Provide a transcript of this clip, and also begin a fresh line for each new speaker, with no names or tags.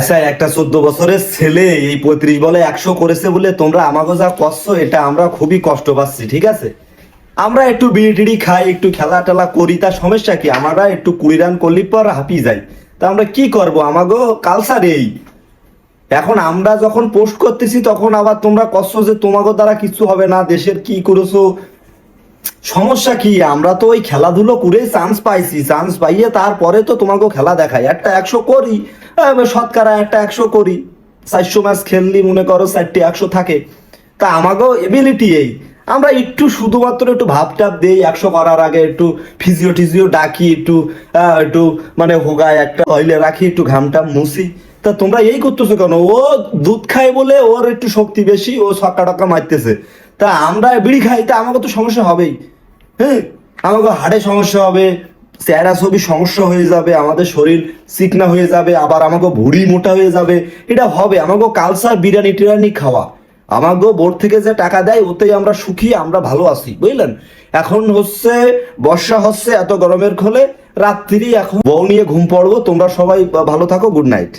আচ্ছা, একটা 14 বছরের ছেলে এই 35 বলে 100 করেছে বলে তোমরা আমাকে যা করছো, এটা আমরা খুবই কষ্ট পাচ্ছি। ঠিক আছে, আমরা একটু বিড়ি টিড়ি খাই, একটু খেলা টেলা করি, তার সমস্যা কি? আমরা একটু 20 রান করলি পর হাঁপিয়ে যাই। তা আমরা কি করব? আমাগো কালচার এই। এখন আমরা যখন পোস্ট করতেছি তখন আবার তোমরা কষ্ট যে তোমাকে দ্বারা কিছু হবে না, দেশের কি করেছো। সমস্যা কি? আমরা তো ওই খেলাধুলো করে চান্স পাইছি, চান্স পাইয়ে তারপরে তো তোমাকে খেলা দেখাই, একটা 100 করি। শতকরা একটা 100 করি। 400 ম্যাচ খেললি মনে করো 4টে 100 থাকে। তা আমাকেও এবিলিটি এই। আমরা একটু শুধুমাত্র একটু ভাবটাপ দেই 100 করার আগে, একটু ফিজিও টিজিও ডাকি, একটু মানে হোগায় একটা অয়েলে রাখি, একটু ঘামটা মুছি। তা তোমরা এই করতেছো কেন? ও দুধ খায় বলে ওর একটু শক্তি বেশি, ও ছক্কা টক্কা মারতেছে। তা আমরা বিড়ি খাই, তা আমাকে তো সমস্যা হবেই। হ্যাঁ, আমাকে হাড়ে সমস্যা হবে, চেহারা ছবি সমস্যা হয়ে যাবে, আমাদের শরীর চিকনা হয়ে যাবে, আবার আমাকে ভুঁড়ি মোটা হয়ে যাবে। এটা হবে। আমাকে কালচার বিরিয়ানি টিরানি খাওয়া। আমাকে বোর্ড থেকে যে টাকা দেয় ওতেই আমরা সুখী, আমরা ভালো আছি, বুঝলেন? এখন হচ্ছে বর্ষা হচ্ছে, এত গরমের খোলে রাত্রি এখন বউ নিয়ে ঘুম পড়বো। তোমরা সবাই ভালো থাকো, গুড নাইট।